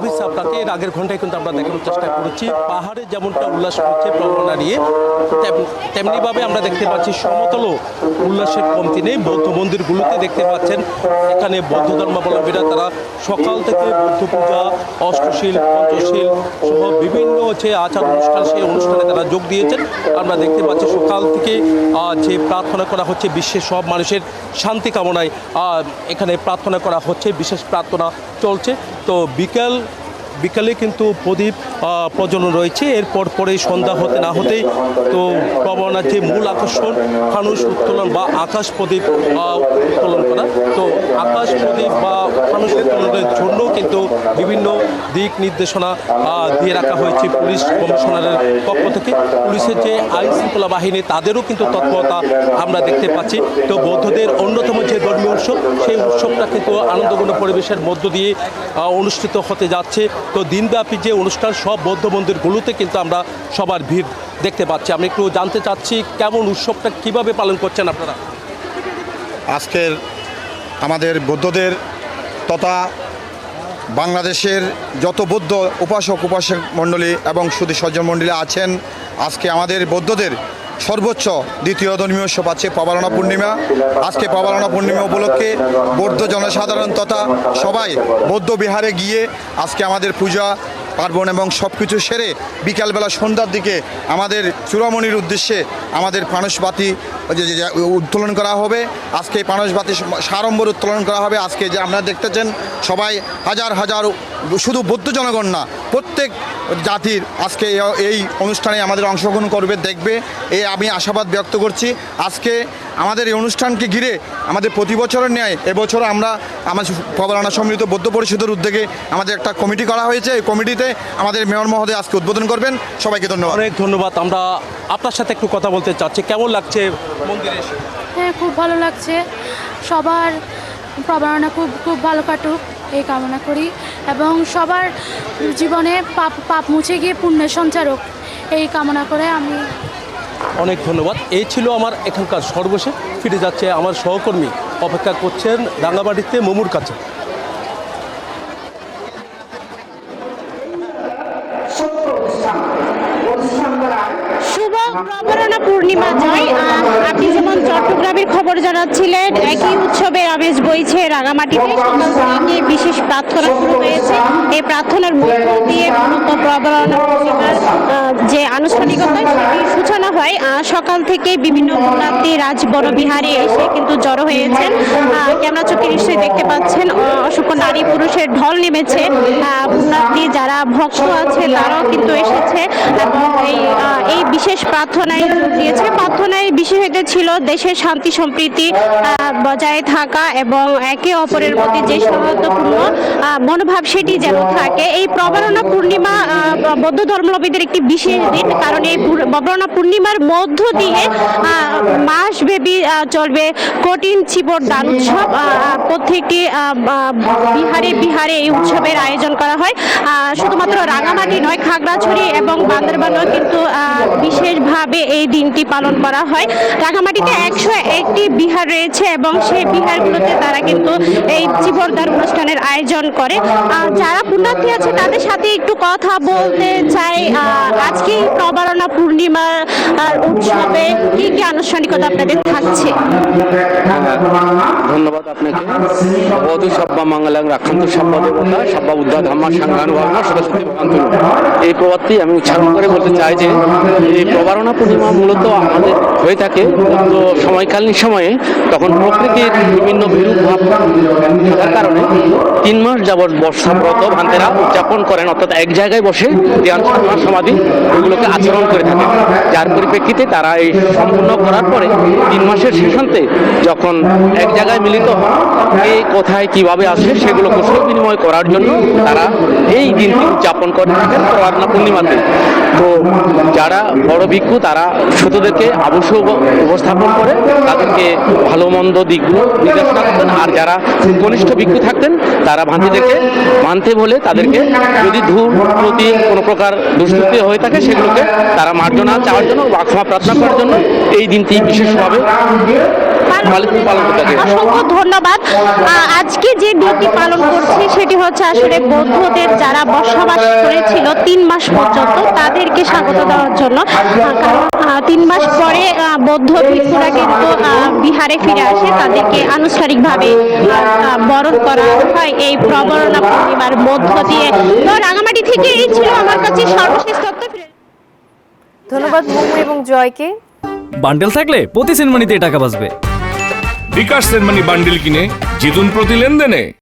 হাফিজ আপনাকে এর আগের ঘন্টায় কিন্তু আমরা দেখানোর চেষ্টা করেছি পাহাড়ে যেমনটা উল্লাস করছে প্রবণতা নিয়ে, তেমনিভাবে আমরা দেখতে পাচ্ছি সমতলও উল্লাসের কমতি নেই। বৌদ্ধ মন্দিরগুলোতে দেখতে পাচ্ছেন এখানে বৌদ্ধ ধর্মাবলম্বীরা তারা সকাল থেকে বৌদ্ধ পূজা, অষ্টশীল, পঞ্চশীল সহ বিভিন্ন আচার অনুষ্ঠান, সেই অনুষ্ঠানে তারা যোগ দিয়েছেন। আমরা দেখতে পাচ্ছি সকাল থেকে যে প্রার্থনা করা হচ্ছে, বিশ্বের সব মানুষের শান্তি কামনায় এখানে প্রার্থনা করা হচ্ছে, বিশেষ প্রার্থনা চলছে। তো বিকালে কিন্তু প্রদীপ প্রজ্বলন রয়েছে। এরপর পরে সন্ধ্যা হতে না হতেই তো প্রবণতার যে মূল আকর্ষণ ফানুস উত্তোলন বা আকাশ প্রদীপ উত্তোলন করা। তো আকাশ প্রদীপ বা ফানুস উত্তোলনের জন্য কিন্তু বিভিন্ন দিক নির্দেশনা দিয়ে রাখা হয়েছে পুলিশ কমিশনারের পক্ষ থেকে। পুলিশের যে আইন শৃঙ্খলা বাহিনী তাদেরও কিন্তু তৎপরতা আমরা দেখতে পাচ্ছি। তো বৌদ্ধদের অন্যতম যে ধর্মীয় উৎসব, সেই উৎসবটা কিন্তু আনন্দঘন পরিবেশের মধ্য দিয়ে অনুষ্ঠিত হতে যাচ্ছে। তো দিনব্যাপী যে অনুষ্ঠান সব বৌদ্ধ মন্দিরগুলোতে কিন্তু আমরা সবার ভিড় দেখতে পাচ্ছি। আমি একটু জানতে চাচ্ছি কেমন উৎসবটা কিভাবে পালন করছেন আপনারা? আজকের আমাদের বৌদ্ধদের তথা বাংলাদেশের যত বৌদ্ধ উপাসক মণ্ডলী এবং সুধী সজ্জন মণ্ডলী আছেন, আজকে আমাদের বৌদ্ধদের সর্বোচ্চ দ্বিতীয় ধর্মীয় উৎসব আছে প্রবারণা পূর্ণিমা। আজকে প্রবারণা পূর্ণিমা উপলক্ষে বৌদ্ধ জনসাধারণ তথা সবাই বৌদ্ধ বিহারে গিয়ে আজকে আমাদের পূজা পার্বণ এবং সব কিছু সেরে বিকালবেলা সন্ধ্যার দিকে আমাদের চূড়ামণির উদ্দেশ্যে আমাদের ফানুসবাতি উত্তোলন করা হবে। আজকে ফানুসবাতি সাড়ম্বর উত্তোলন করা হবে। আজকে যে আপনারা দেখতেছেন সবাই হাজার হাজার, শুধু বৌদ্ধ জনগণ না, প্রত্যেক জাতির আজকে এই অনুষ্ঠানে আমাদের অংশগ্রহণ করবে, দেখবে, এই আমি আশাবাদ ব্যক্ত করছি। আজকে আমাদের এই অনুষ্ঠানকে ঘিরে আমাদের প্রতি বছরের ন্যায় এবছর আমরা আমাদের প্রবারণা সম্মিলিত বৌদ্ধ পরিষদের উদ্যোগে আমাদের একটা কমিটি করা হয়েছে। এই কমিটিতে আমাদের মেয়র মহোদয় আজকে উদ্বোধন করবেন। সবাইকে ধন্যবাদ। অনেক ধন্যবাদ। আমরা আপনার সাথে একটু কথা বলতে চাচ্ছি, কেমন লাগছে মন্দিরে এসে? হ্যাঁ, খুব ভালো লাগছে। সবার প্রবারণা খুব ভালো কাটুক এই কামনা করি, এবং সবার জীবনে পাপ মুছে গিয়ে পুণ্যের সঞ্চার হোক এই কামনা করে আমি। অনেক ধন্যবাদ। এই ছিল আমার এখানকার সর্বশেষ। ফিরে যাচ্ছে আমার সহকর্মী, অপেক্ষা করছেন রাঙ্গামাটিতে মমুর কাছে। শুভ প্রবারণা পূর্ণিমা জয়। আপনি যেমন চট্টগ্রামের খবর জানাচ্ছিলেন, একই উৎসবের আমেজ বইছে রাঙামাটিতে। সকাল থেকে বিশেষ প্রার্থনা শুরু হয়েছে। এই প্রার্থনার মধ্য দিয়ে মূলত প্রবারণা পূর্ণিমার যে আনুষ্ঠানিকতা সেটির সূচনা হয়। সকাল থেকে বিভিন্ন পুণ্যার্থী রাজবনবিহারে এসে কিন্তু জড়ো হয়েছেন। ক্যামেরা চোখে নিশ্চয়ই দেখতে পাচ্ছেন অসংখ্য নারী পুরুষের ঢল নেমেছে। পুণ্যার্থী যারা ভক্ত আছে তারাও কিন্তু এসেছে এবং এই বিশেষ প্রার্থনায় যোগ দিয়েছে। প্রার্থনায় বিষয়টা ছিল দেশের শান্তি সম্প্রীতি বজায় থাকা এবং একে অপরের প্রতি যে সৌহার্দ্যপূর্ণ মনোভাব সেটি যেন থাকে। এই প্রবারণা পূর্ণিমা বৌদ্ধ ধর্মাবলম্বীদের একটি বিশেষ দিন, কারণ এই প্রবারণা পূর্ণিমার মধ্য দিয়ে মাসব্যাপী চলবে কঠিন চিবর দান উৎসব। প্রত্যেকটি বিহারে এই উৎসবের আয়োজন করা হয়। শুধুমাত্র রাঙামাটি নয়, খাগড়াছড়ি এবং বান্দরবানেও কিন্তু বিশেষভাবে এই দিনটি পালন করা হয়। রাঙামাটিতে 101টি বিহার রয়েছে এবং সেই বিহারগুলোতে তারা কিন্তু এই চিবরদান অনুষ্ঠানের আয়োজন করে। যারা পুণ্যার্থী আছে তাদের সাথে একটু কথা বলতে চাই। আজকে প্রবারণা পূর্ণিমার উৎসবে কি কি আনুষ্ঠানিকতা আপনাদের থাকছে? ধন্যবাদ আপনাকে। বৌদ্ধ সব্বা মঙ্গলাং রাক্ষান্ত সব্বা দেবতা সব্বা উদ্ধা ধাম্মা সাংঘানুভাবনা সরস্বতী ভগবান। এই প্রবাদটি আমি উচ্চারণ করে বলতে চাই যে এই প্রবারণা পূর্ণিমা মূলত আমাদের হয়ে থাকে সময়কালীন সময়ে, তখন প্রকৃতির বিভিন্ন বিরূপ ভাব থাকার কারণে 3 মাস যাবৎ বর্ষাব্রত ভান্তেরা উদযাপন করেন, অর্থাৎ এক জায়গায় বসে ধ্যান সাধনা সমাধি এগুলোকে আচরণ করে থাকে। যার পরিপ্রেক্ষিতে তারা এই সম্পূর্ণ করার পরে 3 মাসের শেষান্তে যখন এক জায়গায় মিলিত হন, এই কোথায় কিভাবে আসে সেগুলো কুশল বিনিময় করার জন্য তারা এই দিনটি উদযাপন করে থাকেন প্রবারণা পূর্ণিমাতে। তো যারা বড় ভিক্ষু তারা ছোটদেরকে আবশ্যক উপস্থাপন করে তাদেরকে ভালো মন্দ দিকগুলো নির্দেশনা করতেন, আর যারা কনিষ্ঠ ভিক্ষু থাকতেন তারা ভান্তিদেরকে মানতে বলে তাদেরকে যদি ধূপ প্রতি কোনো প্রকার দুষ্কৃতি হয়ে থাকে সেগুলোকে তারা মার্জনা চাওয়ার জন্য বা ক্ষমা প্রার্থনা করার জন্য এই দিনটি বিশেষভাবে পালন করতে থাকে। অসংখ্য ধন্যবাদ। আজকে যে দিনটি পালন করছে সেটি হচ্ছে আসলে বৌদ্ধদের যারা বসবাস করেছিল 3 মাস পর্যন্ত তাদেরকে স্বাগত দেওয়ার জন্য, কারণ 3 মাস পরে বৌদ্ধ ভিক্ষুরা কিন্তু বিহারে ফিরে আসে, তাদেরকে আনুষ্ঠানিকভাবে বরণ করা হয় এই প্রবরণা পূর্ণিমার মধ্য দিয়ে। তো রাঙামাটি থেকে এই ছিল আমার কাছে সর্বশেষ তথ্য। ধন্যবাদ মুমু এবং জয়কে। বান্ডেল থাকলে প্রতি সেনমানিতে টাকা বাঁচবে। বিকাশ সেনমানি বান্ডিল কিনে জিতুন প্রতি লেনদেনে।